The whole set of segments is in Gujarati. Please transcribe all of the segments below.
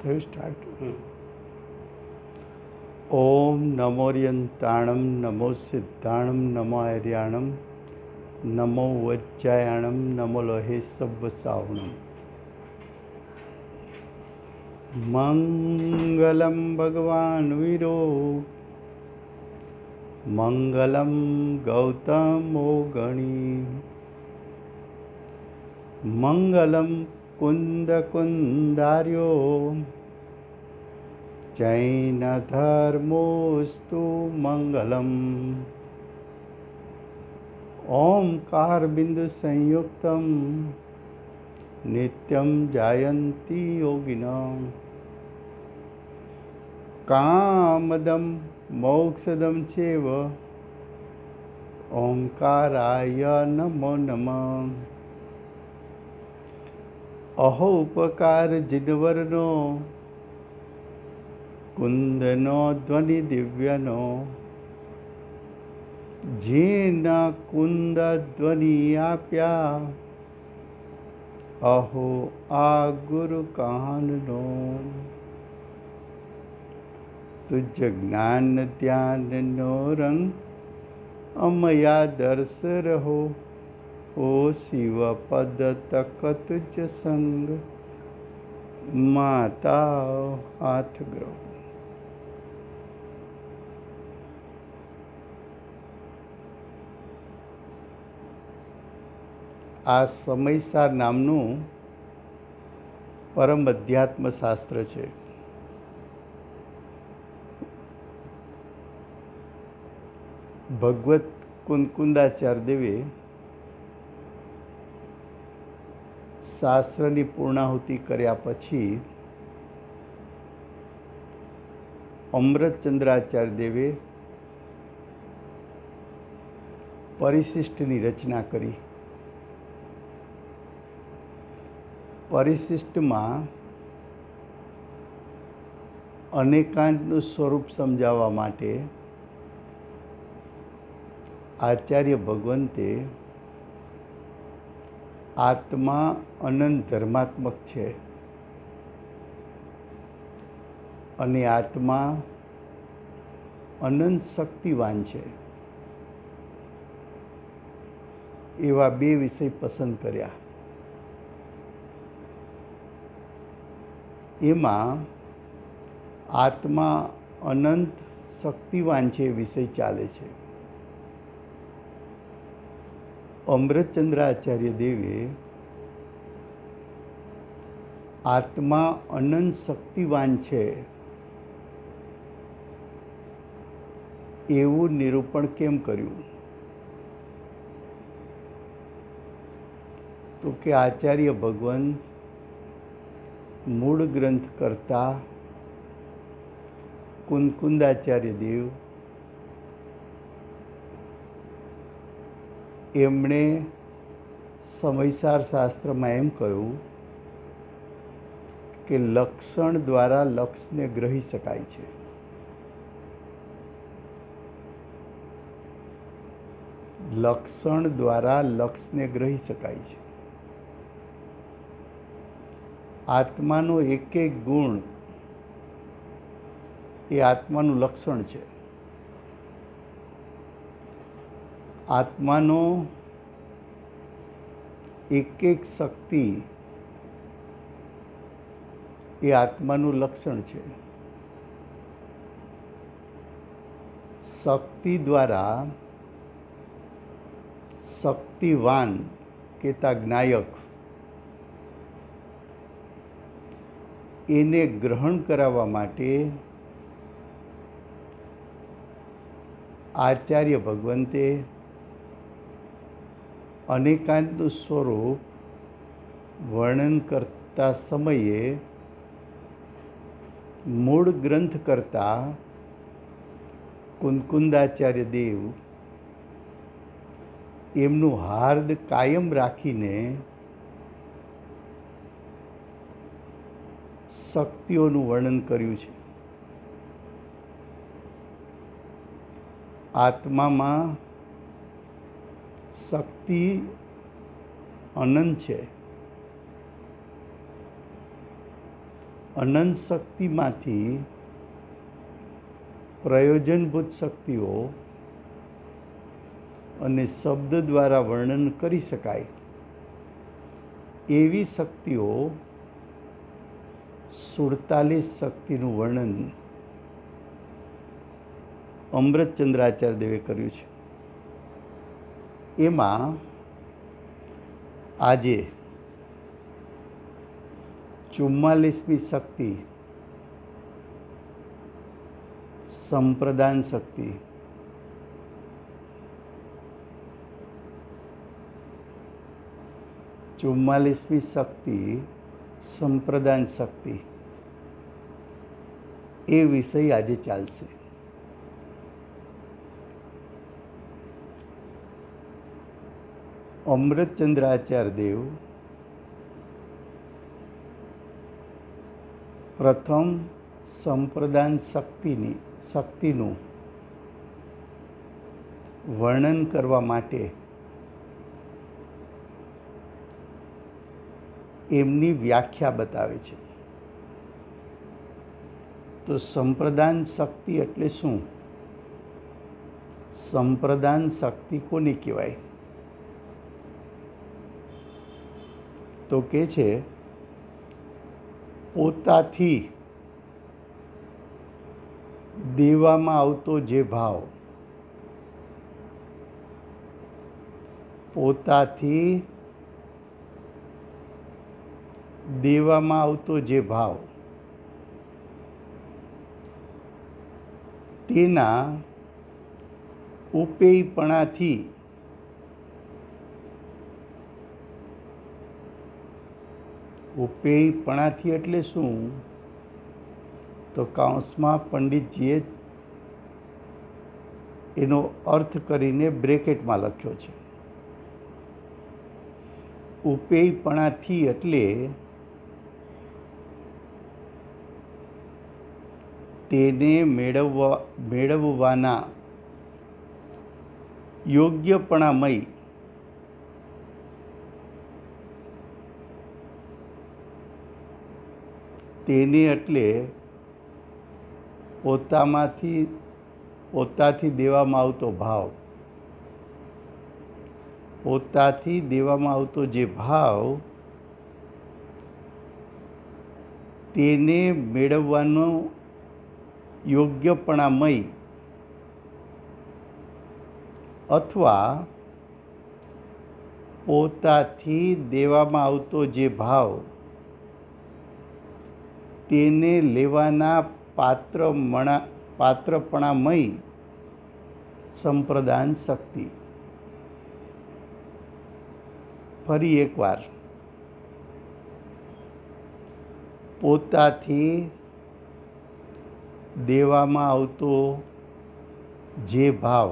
થયું સ્ટાર્ટ. ઓમ નમોર્યંતાણમ નમો સિદ્ધાણમ નમો આર્યાણમ નમો વજ્જાયાણમ નમો લોહે સબ્વસાવણમ. મંગલમ ભગવાન વીરો મંગલમ ગૌતમો ગણી મંગલમ કુંદ કુંદાર્યો જૈન ધર્મોસ્તુ મંગલમ. ઓમકાર બિંદુ સંયુક્તમ નિત્યમ જાયંતી યોગિનઃ. કામદમ મોક્ષદમ ચેવ ઓમકારાય નમો નમઃ. અહો ઉપકાર જિનવરનો કુંદનો ધ્વનિ દિવ્યનો. જેના કુંદ ધ્વનિ આપ્યા અહો આ ગુરુ કાનનો. તુજ જ્ઞાન ધ્યાનનો રંગ અમયા દર્શ રહો. ઓ શિવ પદ તક તુજ સંગ માતા હાથ ગ્રહ. આ સમયસાર નામનું પરમ અધ્યાત્મ શાસ્ત્ર છે. ભગવત કુંકુંદાચાર્ય દેવે શાસ્ત્રની પૂર્ણાહુતિ કર્યા પછી અમૃતચંદ્રાચાર્ય દેવે પરિશિષ્ટની રચના કરી. પરિશિષ્ટમાં અનેકાંતનું સ્વરૂપ સમજાવવા માટે આચાર્ય ભગવંતે આત્મા અનંત ધર્માત્મક છે અને આત્મા અનંત શક્તિવાન છે એવા બે વિષય પસંદ કર્યા. એમાં આત્મા અનંત શક્તિવાન છે વિષય ચાલે છે. અમૃતચંદ્રાચાર્ય દેવે આત્મા અનંત શક્તિવાન છે એવું નિરૂપણ કેમ કર્યું? તો કે આચાર્ય ભગવાન મૂળ ગ્રંથ કરતા કુંકુંદાચાર્ય દેવ એમણે સમયસાર શાસ્ત્રમાં એમ કહ્યું કે લક્ષણ દ્વારા લક્ષને ગ્રહી શકાય છે. લક્ષણ દ્વારા લક્ષને ગ્રહી શકાય છે. આત્માનો એક એક ગુણ એ આત્માનું લક્ષણ છે. આત્માનો એક એક શક્તિ એ આત્માનું લક્ષણ છે. શક્તિ દ્વારા શક્તિવાન કેતા જ્ઞાયક એને ગ્રહણ કરાવવા માટે આચાર્ય ભગવંતે અનેકાંતનું સ્વરૂપ વર્ણન કરતા સમયે મૂળ ગ્રંથ કરતા કુંકુંદાચાર્ય દેવ એમનું હાર્દ કાયમ રાખીને શક્તિઓનું વર્ણન કર્યું છે. આત્મામાં શક્તિ અનંત છે અનંત શક્તિમાંથી પ્રયોજનભૂત શક્તિઓ અને શબ્દ દ્વારા વર્ણન કરી શકાય એવી શક્તિઓ 47 શક્તિનું વર્ણન અમૃતચંદ્રાચાર્ય દેવે કર્યું છે. એમાં આજે 44મી શક્તિ સંપ્રદાન શક્તિ. ચુમ્માલીસમી શક્તિ સંપ્રદાન શક્તિ એ વિષય આજે ચાલશે. અમૃતચંદ્રાચાર્ય દેવ પ્રથમ સંપ્રદાન શક્તિનું વર્ણન કરવા માટે એમની વ્યાખ્યા બતાવે છે. તો સંપ્રદાન શક્તિ એટલે શું? સંપ્રદાન શક્તિ કોને કહેવાય? તો કે છે પોતાથી દેવામાં આવતો જે ભાવ, પોતાથી દેવામાં આવતો જે ભાવ, તેના ઉપેયપણાથી એટલે શું? તો કૌંસમાં પંડિતજીએ એનો અર્થ કરીને બ્રેકેટમાં લખ્યો છે. ઉપેયપણાથી એટલે તેને મેળવવાના યોગ્યપણામય તેને એટલે પોતાથી દેવામાં આવતો ભાવ, પોતાથી દેવામાં આવતો જે ભાવ તેને મેળવવાનો યોગ્યપણામય અથવા પોતાથી દેવામાં આવતો જે ભાવ તેને લેવાના પાત્રપણામય સંપ્રદાન શક્તિ. ફરી એકવાર, પોતાથી દેવામાં આવતો જે ભાવ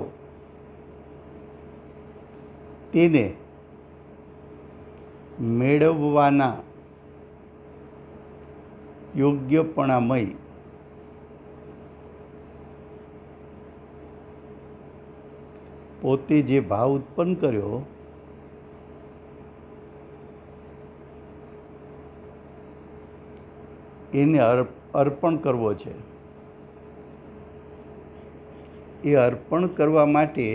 તેને મેળવવાના યોગ્યપણામય પોતે જે ભાવ ઉત્પન્ન કર્યો એને અર્પણ કરવો છે. એ અર્પણ કરવા માટે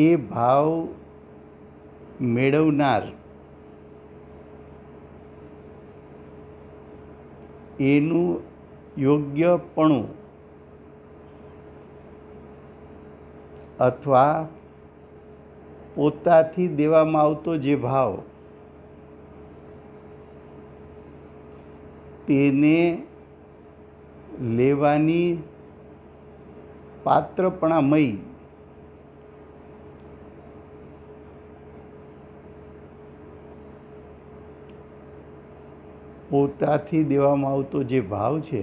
એ ભાવ મેળવનાર એનું યોગ્યપણું અથવા પોતાથી દેવામાં આવતો જે ભાવ તેને લેવાની પાત્રપણામય પોતાથી દેવામાં આવતો જે ભાવ છે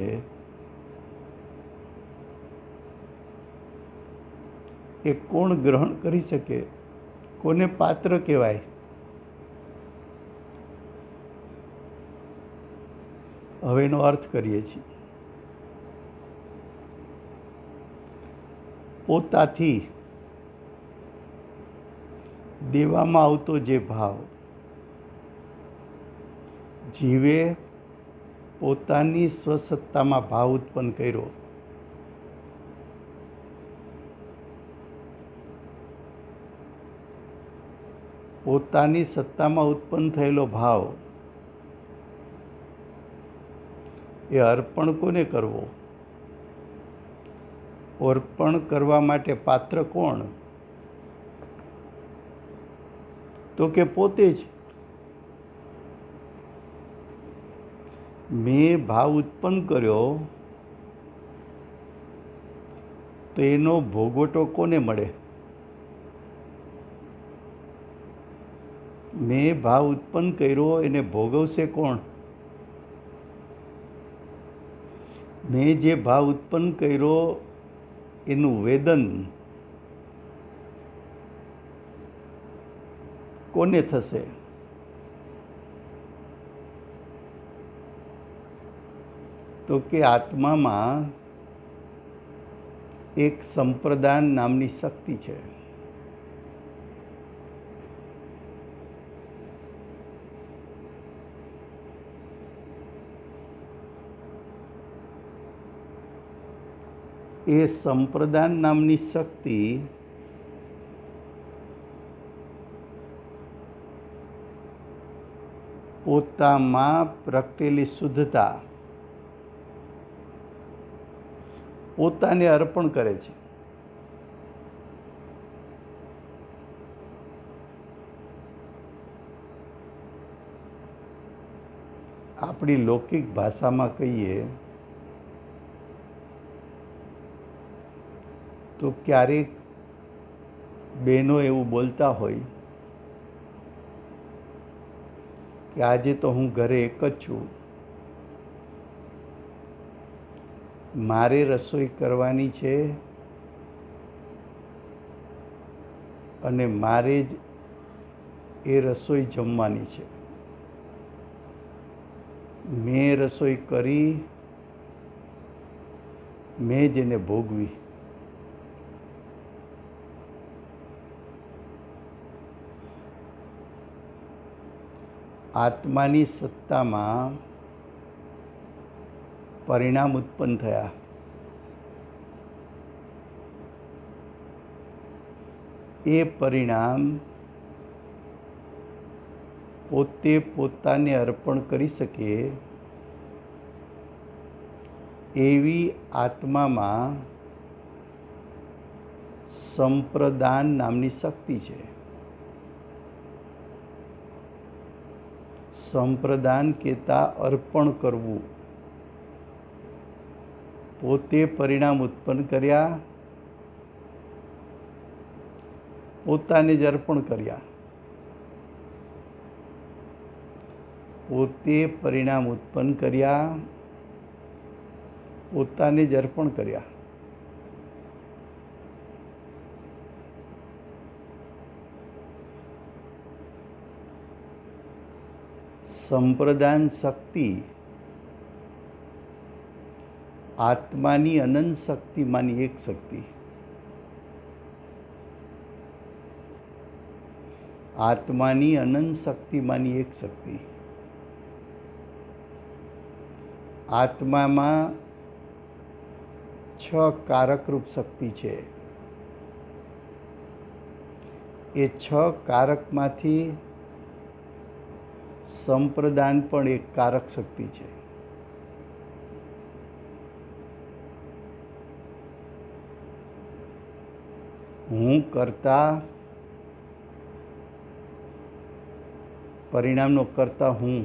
એ કોણ ગ્રહણ કરી શકે? કોને પાત્ર કહેવાય? હવે એનો અર્થ કરીએ છીએ. પોતાથી દેવામાં આવતો જે ભાવ જીવે પોતાની સ્વસત્તામાં ભાવ ઉત્પન્ન કર્યો. પોતાની સત્તામાં ઉત્પન્ન થયેલો ભાવ એ અર્પણ કોને કરવો? અર્પણ કરવા માટે પાત્ર કોણ? તો કે પોતે જ. મેં ભાવ ઉત્પન્ન કર્યો તો એનો ભોગવટો કોને મળે? મેં ભાવ ઉત્પન્ન કર્યો એને ભોગવશે કોણ? મેં જે ભાવ ઉત્પન્ન કર્યો એનું વેદન કોને થશે? તો કે આત્મામાં એક સંપ્રદાન નામની શક્તિ છે. એ સંપ્રદાન નામની શક્તિ પોતામાં પ્રગટેલી શુદ્ધતા પોતાને અર્પણ કરે છે. આપણી લૌકિક ભાષામાં કહીએ તો ક્યારેક બહેનો એવું બોલતા હોય કે આજે તો હું ઘરે એક જ છું, મારે રસોઈ કરવાની છે અને મારે જ એ રસોઈ જમવાની છે. મેં રસોઈ કરી, મેં જ એને ભોગવી. આત્માની સત્તામાં પરિણામ ઉત્પન્ન થયા. એ પરિણામ પોતે પોતાને અર્પણ કરી શકે એવી આત્મામાં સંપ્રદાન નામની શક્તિ છે. સંપ્રદાન કહેતા અર્પણ કરવું. પોતે પરિણામ ઉત્પન્ન કર્યા, પોતાને જ અર્પણ કર્યા. પોતે પરિણામ ઉત્પન્ન કર્યા, પોતાને જ અર્પણ કર્યા. સંપ્રદાન શક્તિ આત્માની અનંત શક્તિમાંની એક શક્તિ. આત્માની અનંત શક્તિમાંની એક શક્તિ. આત્મામાં 6 કારકરૂપ શક્તિ છે. એ 6 કારકમાંથી સંપ્રદાન પણ એક કારક શક્તિ છે. હું કરતા, પરિણામનો કરતા હું.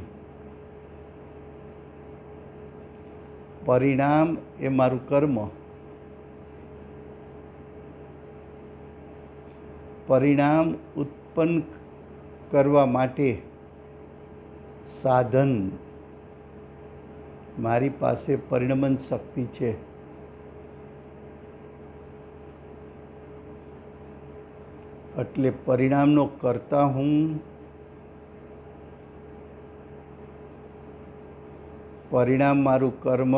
પરિણામ એ મારું કર્મ. પરિણામ ઉત્પન્ન કરવા માટે સાધન મારી પાસે પરિણમન શક્તિ છે. એટલે પરિણામનો કરતા હું, પરિણામ મારું કર્મ,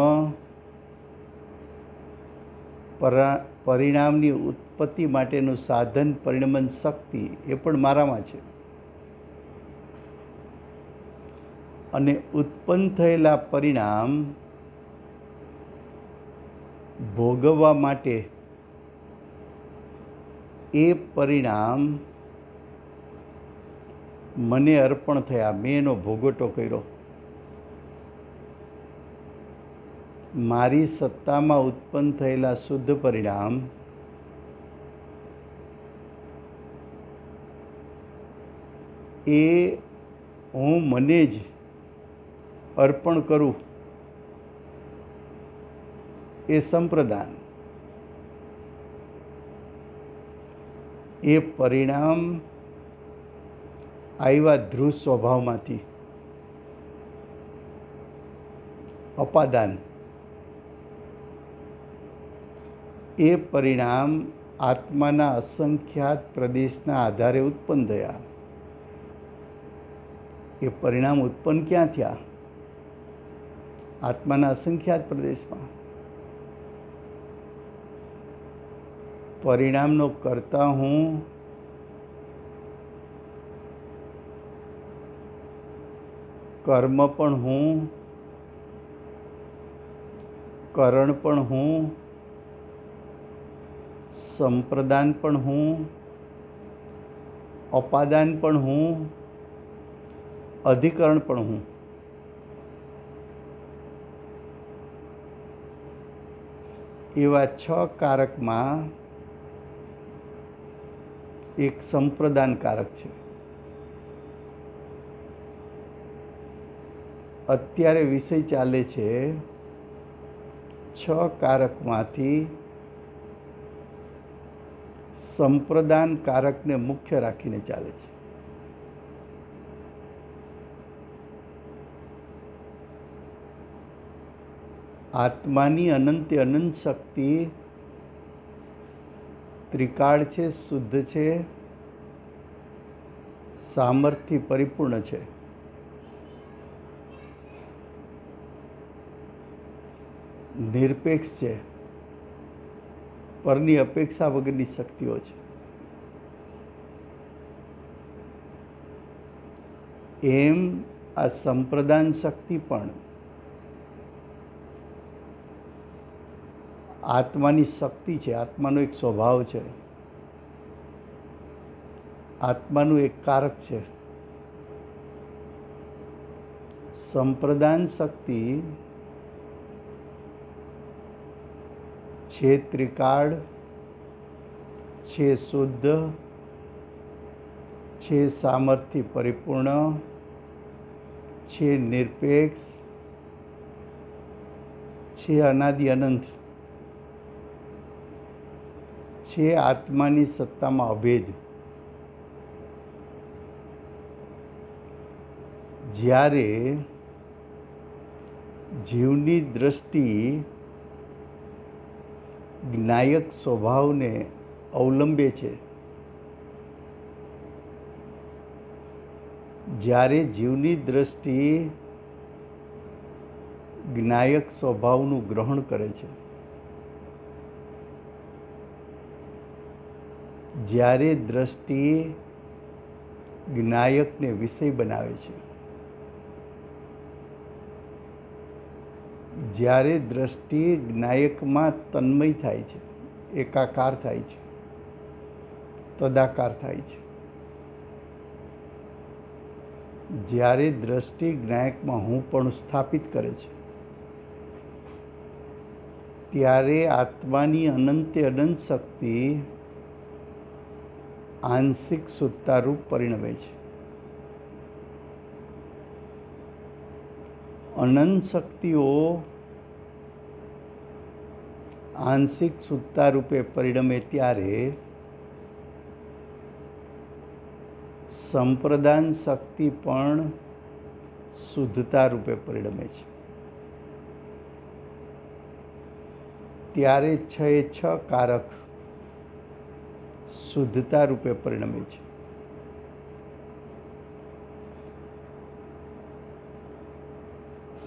પરિણામની ઉત્પત્તિ માટેનું સાધન પરિણમન શક્તિ એ પણ મારામાં છે. અને ઉત્પન્ન થયેલા પરિણામ ભોગવવા માટે એ પરિણામ મને અર્પણ થયા, મેં એનો ભોગવટો કર્યો. મારી સત્તામાં ઉત્પન્ન થયેલા શુદ્ધ પરિણામ એ હું મને જ અર્પણ કરું, એ સંપ્રદાન. એ પરિણામ આવ્યા ધ્રુવ સ્વભાવમાંથી, અપાદાન. એ પરિણામ આત્માના અસંખ્યાત પ્રદેશના આધારે ઉત્પન્ન થયા. એ પરિણામ ઉત્પન્ન ક્યાં થયા? આત્માના અસંખ્યાત પ્રદેશમાં. પરિણામનો કરતા હું, કર્મ પણ હું, કરણ પણ હું, સંપ્રદાન પણ હું, અપાદાન પણ હું, અધિકરણ પણ હું. એવા 6 કારકમાં એક સંપ્રદાન કારક છે. અત્યારે વિષય ચાલે છે 6 કારકમાંથી સંપ્રદાન કારકને મુખ્ય રાખીને ચાલે છે. આત્માની અનંતે અનંત શક્તિ ત્રિકાળ છે, શુદ્ધ છે, સામર્થ્ય પરિપૂર્ણ છે. નિરપેક્ષ છે, પરની અપેક્ષા વગરની શક્તિઓ છે. એમ આ સંપ્રદાન શક્તિ પણ આત્માની શક્તિ છે, આત્માનો એક સ્વભાવ છે, આત્માનું એક કારક છે. સંપ્રદાન શક્તિ છે ત્રિકાળ, છે શુદ્ધ, છે સામર્થ્ય પરિપૂર્ણ, છે નિરપેક્ષ, છે અનાદિ અનંત, છે આત્માની સત્તામાં અભેદ. જ્યારે જીવની દ્રષ્ટિ જ્ઞાયક સ્વભાવને અવલંબે છે, જ્યારે જીવની દ્રષ્ટિ જ્ઞાયક સ્વભાવનું ગ્રહણ કરે છે, જ્યારે દ્રષ્ટિ જ્ઞાયકને વિષય બનાવે છે, જ્યારે દ્રષ્ટિ જ્ઞાયકમાં તન્મય થાય છે, એકાકાર થાય છે, તદાકાર થાય છે, જ્યારે દ્રષ્ટિ જ્ઞાયકમાં હું પણ સ્થાપિત કરે છે, ત્યારે આત્માની અનંતે અનંત શક્તિ આંશિક સુત્તારૂપ પરિણમે છે. અનંત શક્તિઓ આંશિક સુત્તા રૂપે પરિણમે ત્યારે સંપ્રદાન શક્તિ પણ શુદ્ધતા રૂપે પરિણમે છે. ત્યારે 6 કારક શુદ્ધતા રૂપે પરિણમે છે.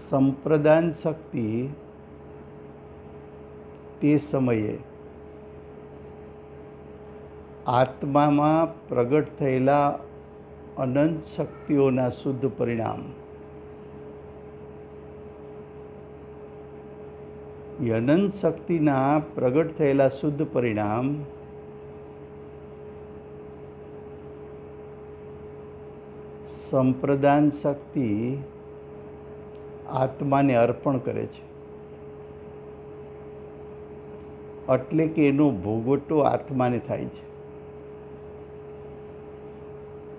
સંપ્રદાન શક્તિ તે સમયે આત્મામાં પ્રગટ થયેલા અનંત શક્તિઓના શુદ્ધ પરિણામ એ અનંત શક્તિના પ્રગટ થયેલા શુદ્ધ પરિણામ સંપ્રદાન શક્તિ આત્માને અર્પણ કરે છે, એટલે કે એનો ભોગવટો આત્માને થાય છે.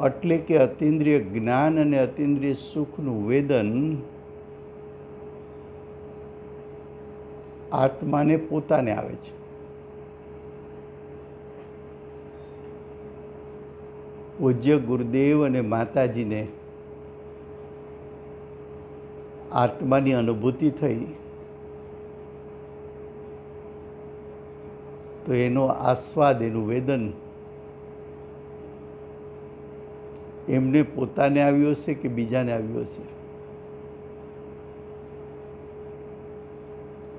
એટલે કે અતિન્દ્રિય જ્ઞાન અને અતિન્દ્રિય સુખનું વેદન આત્માને પોતાને આવે છે. પૂજ્ય ગુરુદેવ અને માતાજીને આત્માની અનુભૂતિ થઈ તો એનો આસ્વાદ, એનું વેદન એમને પોતાને આવ્યું હશે કે બીજાને આવ્યું હશે.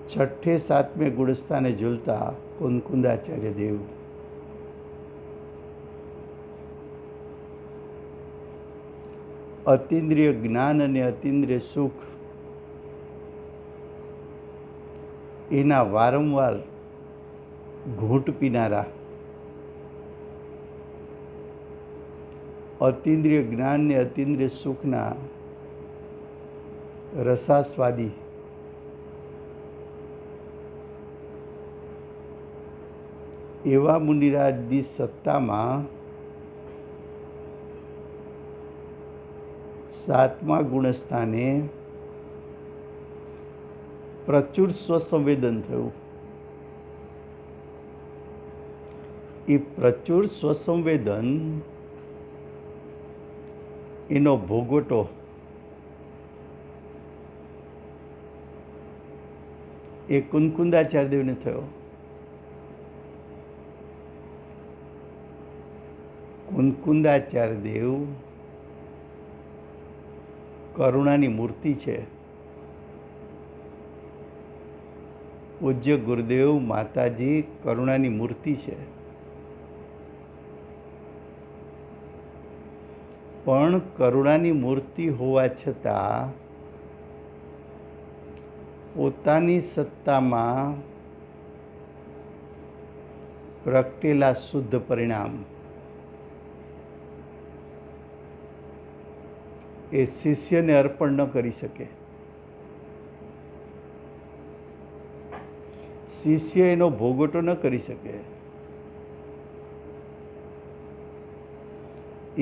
છઠ્ઠે સાતમે ગુણસ્થાને ઝૂલતા કુંકુંદાચાર્ય દેવ અતિન્દ્રિય જ્ઞાન અને અતિન્દ્રિય સુખ એના વારંવાર ઘૂંટ પીનારા, અતિન્દ્રિય જ્ઞાન ને અતિન્દ્રિય સુખના રસાસ્વાદી એવા મુનિરાજની સત્તામાં સાતમા ગુણસ્થાને પ્રચુર સ્વસંવેદન થયું. એ પ્રચુર સ્વસંવેદન એનો ભોગવટો એ કુંકુંદાચાર્યદેવને થયો. કુંકુંદાચાર્યદેવ કરુણાની મૂર્તિ છે. પૂજ્ય ગુરુદેવ માતાજી કરુણાની મૂર્તિ છે. પણ કરુણાની મૂર્તિ હોવા છતાં પોતાની સત્તામાં પ્રગટેલા શુદ્ધ પરિણામ એ શિષ્યને અર્પણ ન કરી શકે. શિષ્ય એનો ભોગવટો ન કરી શકે.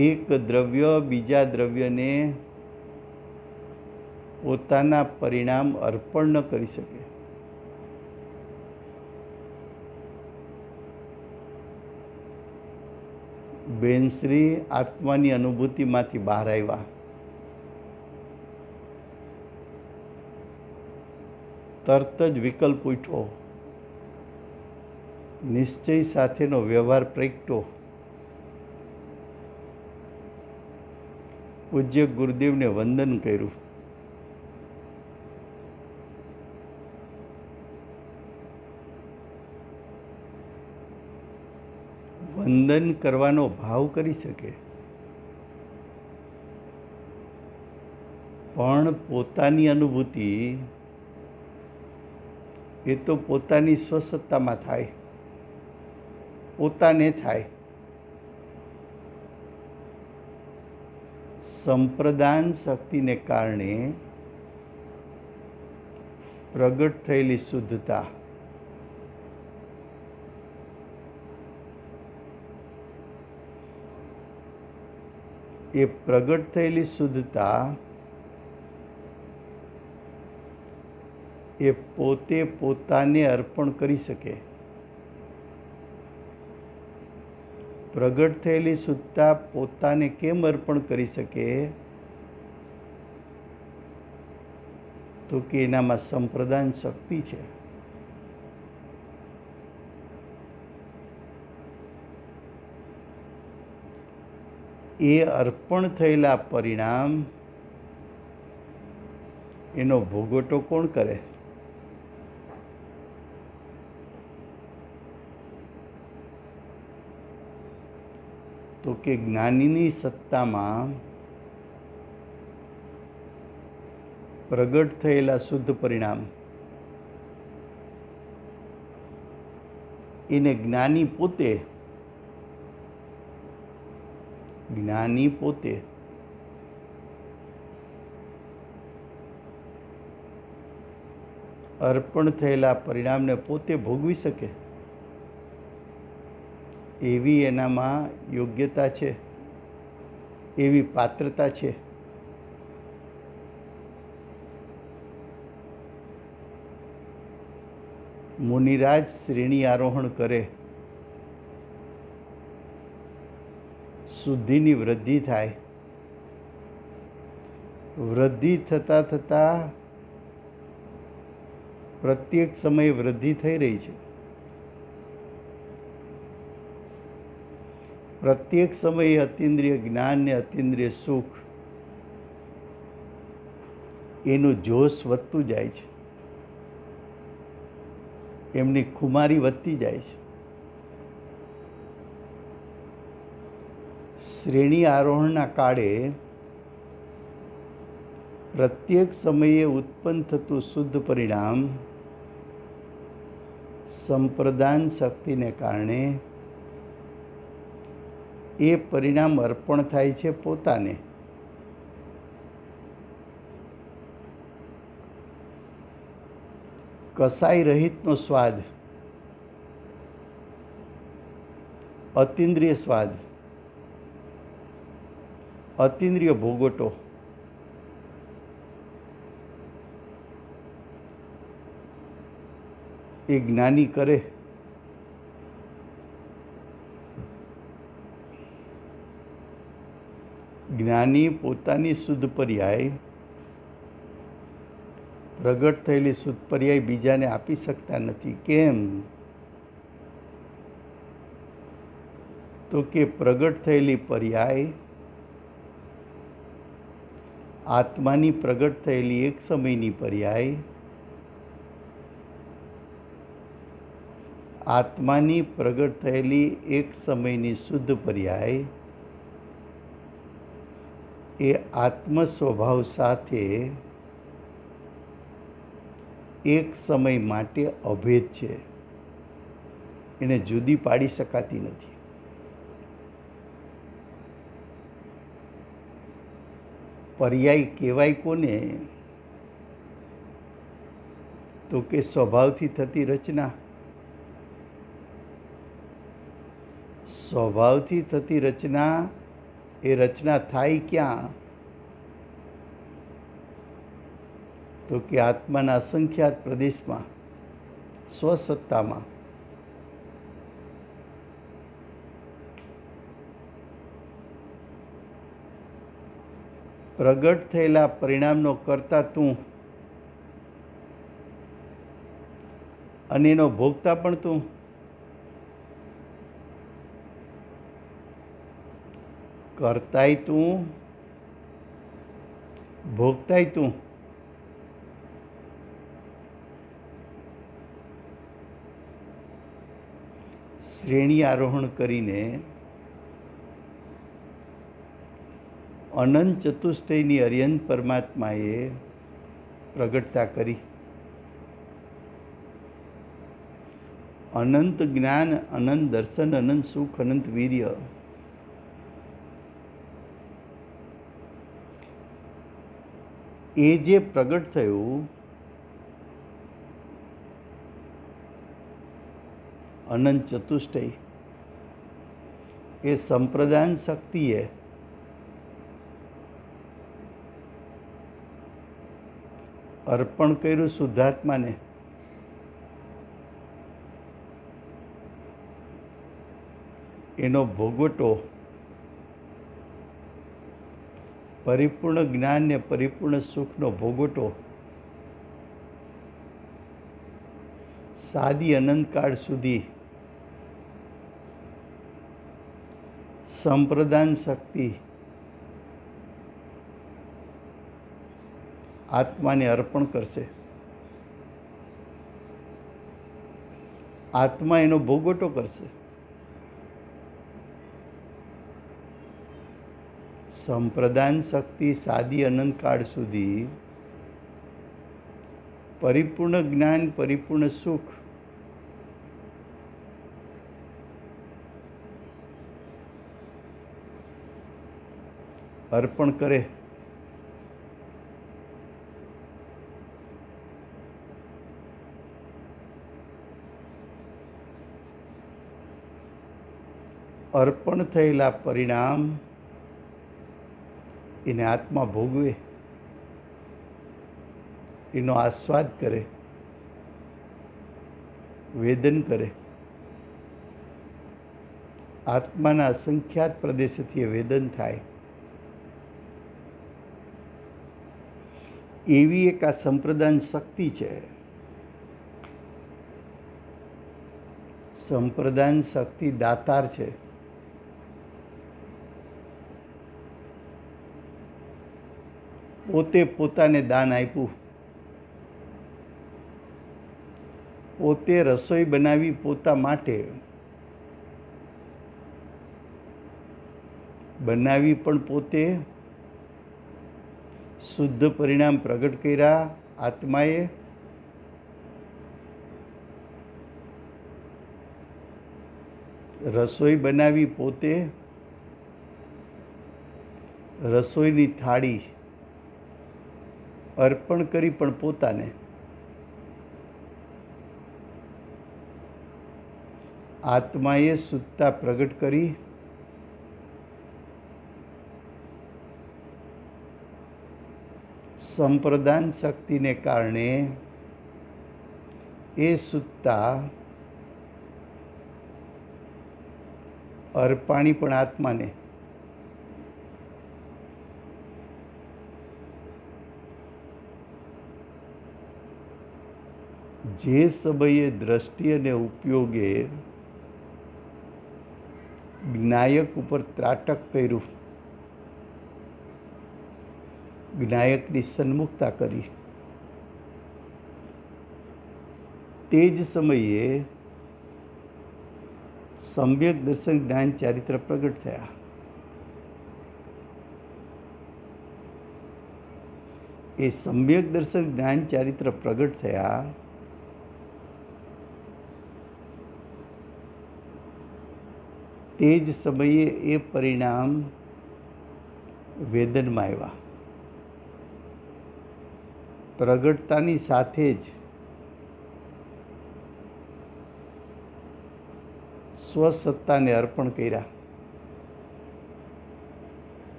એક દ્રવ્ય બીજા દ્રવ્યને પોતાના પરિણામ અર્પણ ન કરી શકે. બેનશ્રી આત્માની અનુભૂતિમાંથી બહાર આવ્યા. તરત જ વિકલ્પ ઉઠ્યો, નિશ્ચય સાથેનો વ્યવહાર પ્રગટ્યો. પૂજ્ય ગુરુદેવને વંદન કર્યું. વંદન કરવાનો ભાવ કરી શકે, પણ પોતાની અનુભૂતિ એ તો પોતાની સ્વસત્તામાં થાય, પોતાને થાય. સંપ્રદાન શક્તિને કારણે પ્રગટ થયેલી શુદ્ધતા એ પ્રગટ થયેલી શુદ્ધતા એ પોતે પોતાને અર્પણ કરી શકે. પ્રગટ થયેલી શુદ્ધતા પોતાને કેમ અર્પણ કરી શકે? તો કે એનામાં સંપ્રદાન શક્તિ છે. એ અર્પણ થયેલા પરિણામ એનો ભોગવટો કોણ કરે? તો કે જ્ઞાનીની સત્તામાં પ્રગટ થયેલા શુદ્ધ પરિણામ એને જ્ઞાની પોતે અર્પણ થયેલા પરિણામને પોતે ભોગવી શકે એવી એનામાં યોગ્યતા છે, એવી પાત્રતા છે. મુનિરાજ શ્રેણી આરોહણ કરે, શુદ્ધિની વૃદ્ધિ થાય. વૃદ્ધિ થતાં થતાં પ્રત્યેક સમયે વૃદ્ધિ થઈ રહી છે. પ્રત્યેક સમયે અતિન્દ્રિય જ્ઞાન ને અતિન્દ્રિય સુખ એનું જોશ વધતું જાય છે, એમની ખુમારી વધતી જાય છે. શ્રેણી આરોહણના કાળે પ્રત્યેક સમયે ઉત્પન્ન થતું શુદ્ધ પરિણામ સંપ્રદાન શક્તિને કારણે એ પરિણામ અર્પણ થાય છે પોતાને. કસાઈ રહિતનો સ્વાદ, અતિન્દ્રિય સ્વાદ, અતિન્દ્રિય ભોગવટો એ જ્ઞાની કરે. જ્ઞાની પોતાની શુદ્ધ પર્યાય, પ્રગટ થયેલી શુદ્ધ પર્યાય બીજાને આપી શકતા નથી. કેમ? તો કે પ્રગટ થયેલી પર્યાય આત્માની પ્રગટ થયેલી એક સમયની પર્યાય, આત્માની પ્રગટ થયેલી એક સમયની શુદ્ધ પર્યાય એ આત્મ સ્વભાવ સાથે એક સમય માટે અભેદ છે, એને જુદી પાડી શકાતી નથી. પર્યાય કહેવાય કોને? તો કે સ્વભાવથી થતી રચના. સ્વભાવથી થતી રચના, એ રચના થાય ક્યાં? તો કે આત્માના અસંખ્યાત પ્રદેશમાં, સ્વસત્તામાં. પ્રગટ થયેલા પરિણામનો કર્તા તું અને એનો ભોગતા પણ તું. કરતાય તું, ભોગતાય તું. શ્રેણી આરોહણ કરીને અનંત ચતુષ્ટયની અર્યંત પરમાત્માએ પ્રગટતા કરી. અનંત જ્ઞાન, અનંત દર્શન, અનંત સુખ, અનંત વીર્ય એ જે પ્રગટ થયું અનંત ચતુષ્ટય, એ સંપ્રદાન શક્તિએ અર્પણ કર્યું શુદ્ધાત્માને. એનો ભોગવટો પરિપૂર્ણ જ્ઞાન ને પરિપૂર્ણ સુખનો ભોગવટો સાદી અનંતકાળ સુધી સંપ્રદાન શક્તિ આત્માને અર્પણ કરશે. આત્મા એનો ભોગવટો કરશે. સંપ્રદાન શક્તિ સાદી અનંતકાળ સુધી પરિપૂર્ણ જ્ઞાન, પરિપૂર્ણ સુખ અર્પણ કરે, અર્પણ થયેલા પરિણામ એને આત્મા ભોગવે, એનો આસ્વાદ કરે, વેદન કરે. આત્માના અસંખ્યાત પ્રદેશથી એ વેદન થાય. એવી એક આ સંપ્રદાન શક્તિ છે. સંપ્રદાન શક્તિ દાતાર છે. પોતે પોતાને દાન આપ્યું. પોતે રસોઈ બનાવી પોતા માટે, બનાવી પણ પોતે, શુદ્ધ પરિણામ પ્રગટ કર્યા આત્માએ. રસોઈ બનાવી પોતે, રસોઈની થાળી અર્પણ કરી પણ પોતાને. આત્માએ શુદ્ધતા પ્રગટ કરી, સંપ્રદાન શક્તિને કારણે એ શુદ્ધતા અર્પાણી પણ આત્માને. જે સમયે દ્રષ્ટિ અને ઉપયોગે જ્ઞાયક ઉપર ત્રાટક કર્યું, જ્ઞાયકની સન્મુખતા કરી, તે જ સમયે સમ્યક દર્શન જ્ઞાન ચારિત્ર પ્રગટ થયા. એ સમ્યક દર્શન જ્ઞાન ચારિત્ર પ્રગટ થયા. તે જ સમયે એ પરિણામ વેદનમાં આવ્યા. પ્રગટતાની સાથે જ સ્વસત્તાને અર્પણ કર્યા.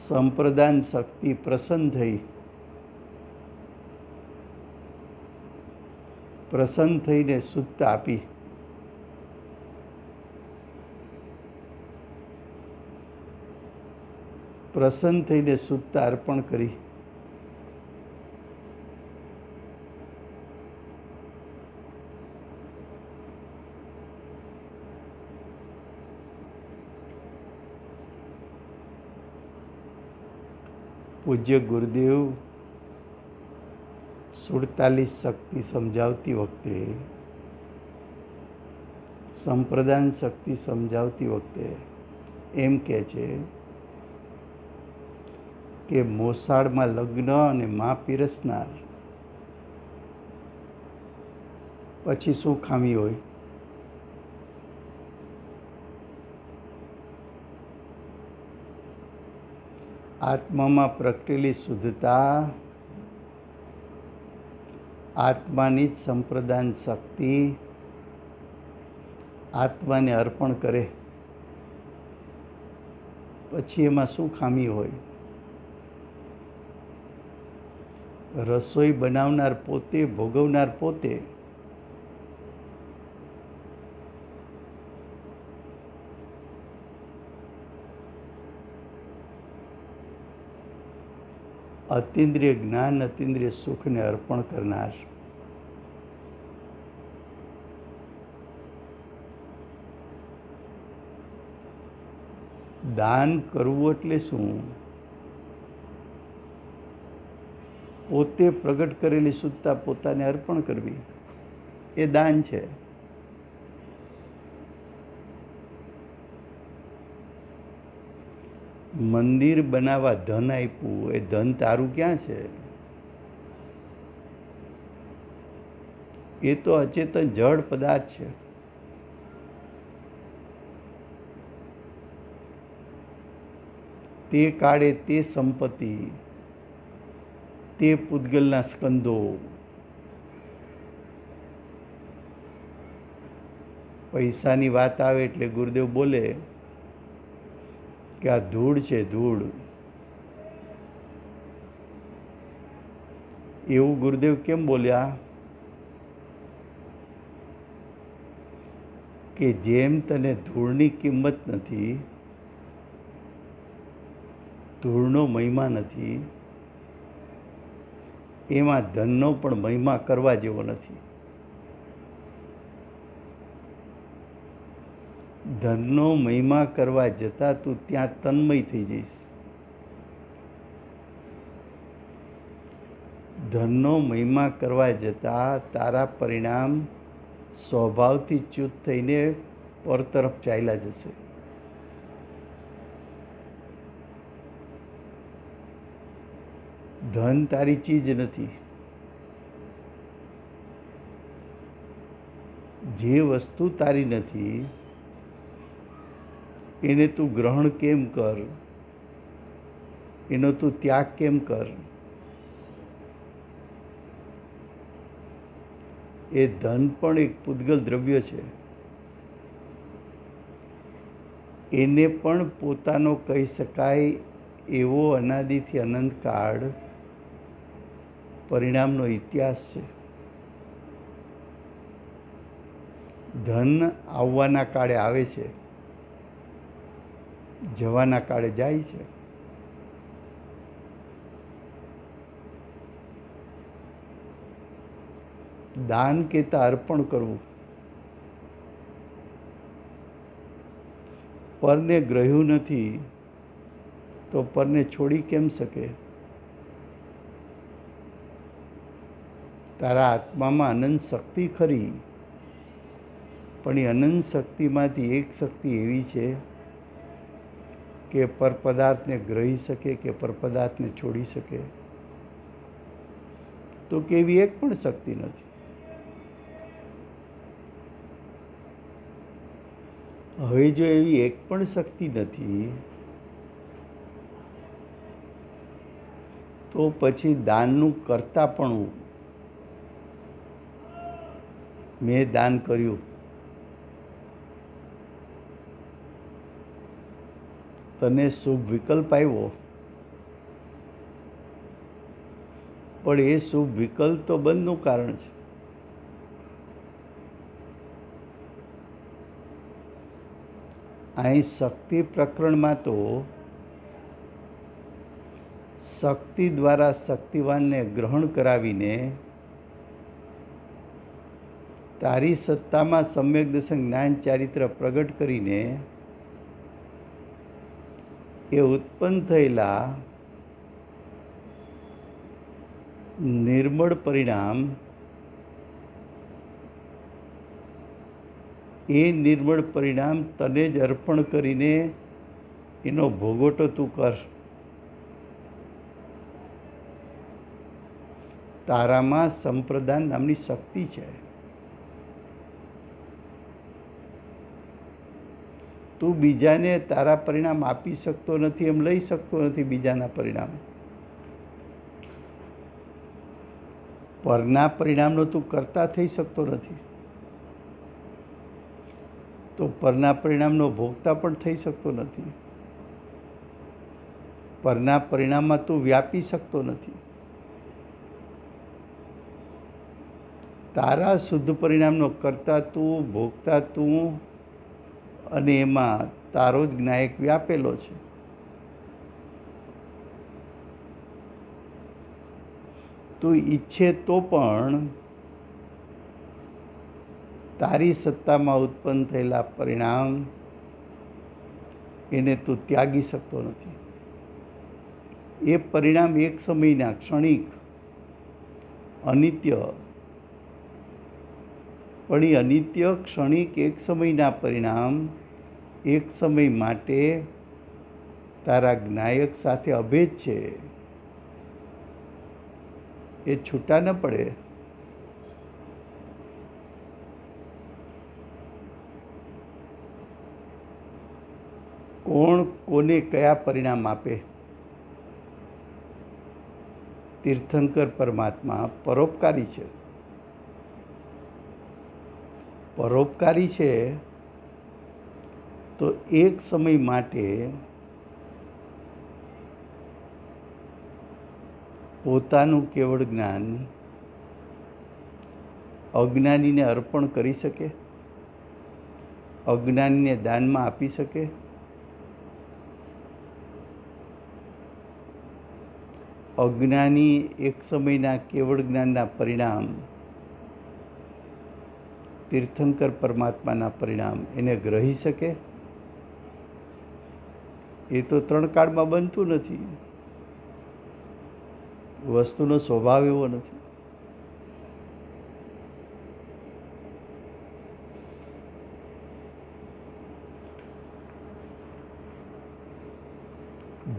સંપ્રદાન શક્તિ પ્રસન્ન થઈ. પ્રસન્ન થઈને શુદ્ધતા આપી. પ્રસન્ન થઈને શુદ્ધતા અર્પણ કરી. પૂજ્ય ગુરુદેવ 47 શક્તિ સમજાવતી વખતે, સંપ્રદાન શક્તિ સમજાવતી વખતે એમ કહે છે કે મોસાળમાં લગ્ન અને મા પીરસનાર પછી શું ખામી હોય? આત્મામાં પ્રગટેલી શુદ્ધતા, આત્માની જ સંપ્રદાન શક્તિ આત્માને અર્પણ કરે પછી એમાં શું ખામી હોય? રસોઈ બનાવનાર પોતે, ભોગવનાર પોતે. અતિન્દ્રિય જ્ઞાન, અતિન્દ્રિય સુખને અર્પણ કરનાર. દાન કરવું એટલે શું? પોતે પ્રગટ કરેલી શુદ્ધતા પોતાને અર્પણ કરવી, એ દાન છે. મંદિર બનાવવા ધન આપ્યું, એ ધન તારું ક્યાં છે? એ તો અચેતન જડ પદાર્થ છે. તે કાળે તે સંપત્તિ, તે પૂતગલના સ્કંદો, પૈસાની વાત આવે એટલે ગુરુદેવ બોલે કે આ ધૂળ છે, ધૂળ. એવું ગુરુદેવ કેમ બોલ્યા? કે જેમ તને ધૂળની કિંમત નથી, ધૂળનો મહિમા નથી, એમાં ધનનો પણ મહિમા કરવા જેવો નથી. ધનનો મહિમા કરવા જતાં તું ત્યાં તન્મય થઈ જઈશ. ધનનો મહિમા કરવા જતાં તારા પરિણામ સ્વભાવથી ચ્યુત થઈને પર તરફ ચાલ્યા જશે. ધન તારી ચીજ નથી. જે વસ્તુ તારી નથી એને તું ગ્રહણ કેમ કર, એનો તું ત્યાગ કેમ કર? એ ધન પણ એક પૂતગલ દ્રવ્ય છે. એને પણ પોતાનો કહી શકાય એવો અનાદિથી અનંતકાળ પરિણામનો ઇતિહાસ છે. ધન આવવાના કાળે આવે છે, જવાના કાળે જાય છે. દાન કહેતા અર્પણ કરવું. પરને ગ્રહ્યું નથી તો પરને છોડી કેમ શકે? તારા આત્મામાં અનંત શક્તિ ખરી, પણ એ અનંત શક્તિમાંથી એક શક્તિ એવી છે કે પરપદાર્થને ગ્રહી શકે કે પરપદાર્થને છોડી શકે. તો કેવી એક પણ શક્તિ નથી. હવે જો એવી એક પણ શક્તિ નથી તો પછી દાનનું કર્તાપણું, મેં દાન કર્યું, તને શુભ વિકલ્પ આવ્યો, પણ એ શુભ વિકલ્પ તો બંધનું કારણ છે. અહીં શક્તિ પ્રકરણમાં તો શક્તિ દ્વારા શક્તિવાનને ગ્રહણ કરાવીને તારી સત્તામાં સમ્યક દર્શન જ્ઞાન ચારિત્ર પ્રગટ કરીને એ ઉત્પન્ન થયેલા નિર્મળ પરિણામ, એ નિર્મળ પરિણામ તને જ અર્પણ કરીને એનો ભોગવટો તું કર. તારામાં સંપ્રદાન નામની શક્તિ છે. તું બીજાને તારા પરિણામ આપી શકતો નથી, એમ લઈ શકતો નથી બીજાના પરિણામ. પરના પરિણામનો તું કરતા થઈ શકતો નથી, તો પરના પરિણામનો ભોગતા પણ થઈ શકતો નથી. પરના પરિણામમાં તું વ્યાપી શકતો નથી. તારા શુદ્ધ પરિણામનો કરતા તું, ભોગતા તું, અને એમાં તારો જ જ્ઞાયક વ્યાપેલો છે. તું ઈચ્છે તો પણ તારી સત્તામાં ઉત્પન્ન થયેલા પરિણામ એને તું ત્યાગી શકતો નથી. એ પરિણામ એક સમયના ક્ષણિક, અનિત્ય, પણ એ અનિત્ય ક્ષણિક એક સમયના પરિણામ એક સમય માટે તારા જ્ઞાયક સાથે અભેદ છે. એ છૂટા ન પડે. કોણ કોને કયા પરિણામ આપે? તીર્થંકર પરમાત્મા પરોપકારી છે. પરોપકારી છે તો એક સમય માટે પોતાનું કેવળ જ્ઞાન અજ્ઞાનીને અર્પણ કરી શકે, અજ્ઞાનીને દાનમાં આપી શકે. અજ્ઞાની એક સમયના કેવળ જ્ઞાનના પરિણામ, તીર્થંકર પરમાત્માના પરિણામ એને ગ્રહી શકે? એ તો 3 કાળમાં બનતું નથી. વસ્તુનો સ્વભાવ એવો નથી.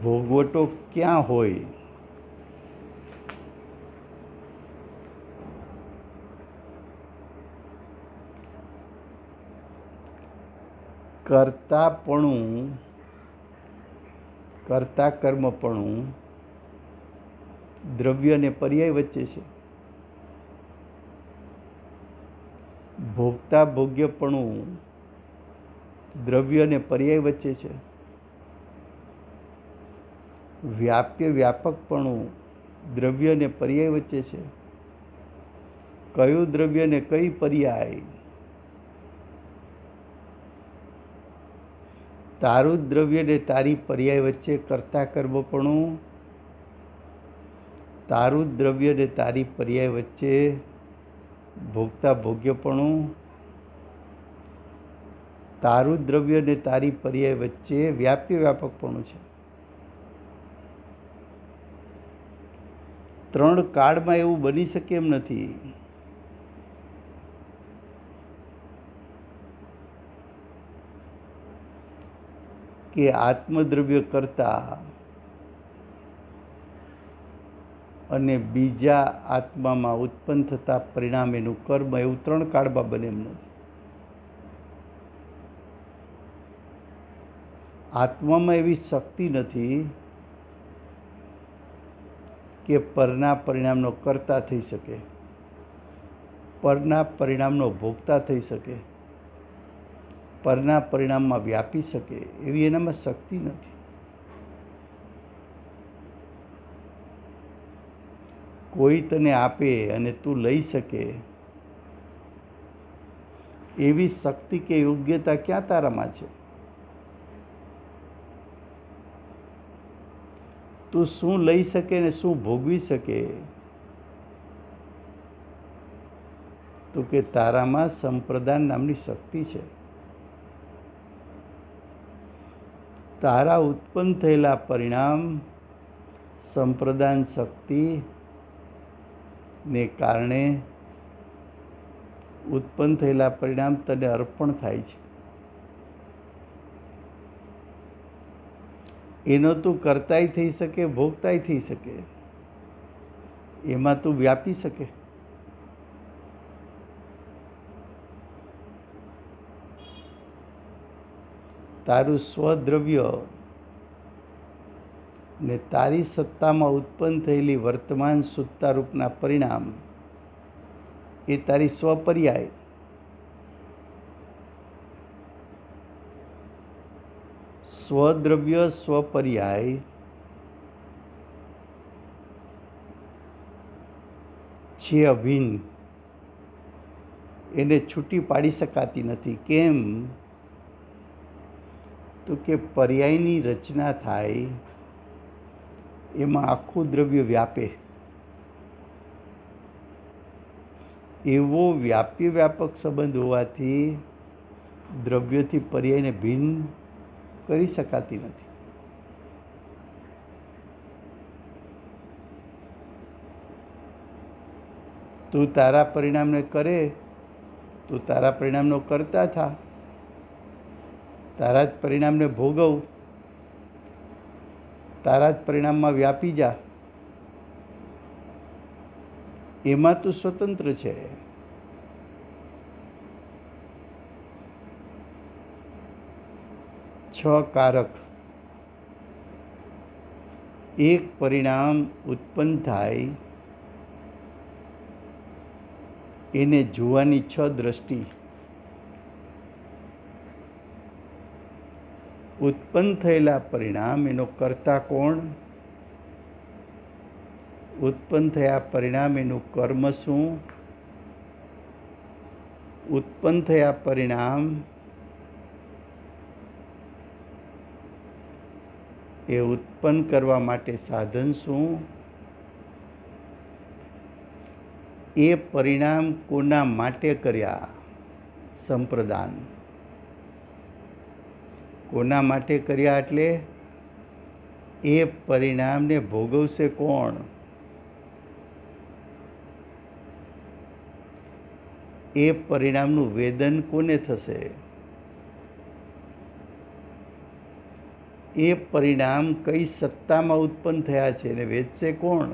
ભોગવટો ક્યાં હોય? કર્તાપણું, કર્તા કર્મપણું દ્રવ્ય અને પર્યાય વચ્ચે છે. ભોગતા ભોગ્યપણું દ્રવ્ય અને પર્યાય વચ્ચે છે. વ્યાપ્ય વ્યાપકપણું દ્રવ્ય અને પર્યાય વચ્ચે છે. કયું દ્રવ્ય ને કઈ પર્યાય? તારું જ દ્રવ્ય ને તારી પર્યાય વચ્ચે કર્તા કર્મપણું, તારું જ દ્રવ્ય ને તારી પર્યાય વચ્ચે ભોગતા ભોગ્યપણું, તારું જ દ્રવ્ય ને તારી પર્યાય વચ્ચે વ્યાપ્ય વ્યાપકપણું છે. 3 કાળમાં એવું બની શકે એમ નથી. કે આત્મદ્રવ્ય કરતા અને બીજા આત્મામાં ઉત્પન્ન થતા પરિણામ એનું કર્મ, એવું 3 કાળમાં બને એમ નથી. આત્મામાં એવી શક્તિ નથી કે પરના પરિણામનો કર્તા થઈ શકે, પરના પરિણામનો ભોગતા થઈ શકે, પરના પરિણામમાં વ્યાપી શકે, એવી એનામાં શક્તિ નથી. કોઈ તને આપે અને તું લઈ શકે એવી શક્તિ કે યોગ્યતા ક્યાં તારામાં છે? તું શું લઈ શકે ને શું ભોગવી શકે? તો કે તારામાં સંપ્રદાન નામની શક્તિ છે. તારા ઉત્પન્ન થયેલા પરિણામ સંપ્રદાન શક્તિ ને કારણે ઉત્પન્ન થયેલા પરિણામ તને અર્પણ થાય છે. એનો તું કરતાય થઈ શકે, ભોગતાય થઈ શકે, એમાં તું વ્યાપી શકે. તારું સ્વદ્રવ્ય ને તારી સત્તામાં ઉત્પન્ન થયેલી વર્તમાન સુત્તારૂપના પરિણામ એ તારી સ્વપર્યાય. સ્વદ્રવ્ય સ્વપર્યાય છે અભિન્ન, એને છૂટી પાડી શકાતી નથી. કેમ? તો કે પર્યાયની રચના થાય એમાં આખું દ્રવ્ય વ્યાપે. એવો વ્યાપ્ય વ્યાપક સંબંધ હોવાથી દ્રવ્યથી પર્યાયને ભિન્ન કરી શકાતી નથી. તું તારા પરિણામને કરે, તું તારા પરિણામનો કરતા થા, તારા જ પરિણામને ભોગવ, તારા જ પરિણામમાં વ્યાપી જા. એમાં તું સ્વતંત્ર છે. છ કારક એક પરિણામ ઉત્પન્ન થાય એને જોવાની છ દ્રષ્ટિ. ઉત્પન્ન થયેલા પરિણામ એનો કર્તા કોણ, ઉત્પન્ન થયા પરિણામ એનું કર્મ શું, ઉત્પન્ન થયા પરિણામ એ ઉત્પન્ન કરવા માટે સાધન શું, એ પરિણામ કોના માટે કર્યા, સંપ્રદાન. કોના માટે કર્યા એટલે એ પરિણામને ભોગવશે કોણ, એ પરિણામનું વેદન કોને થશે, એ પરિણામ કઈ સત્તામાં ઉત્પન્ન થયા છે એને વેચશે કોણ.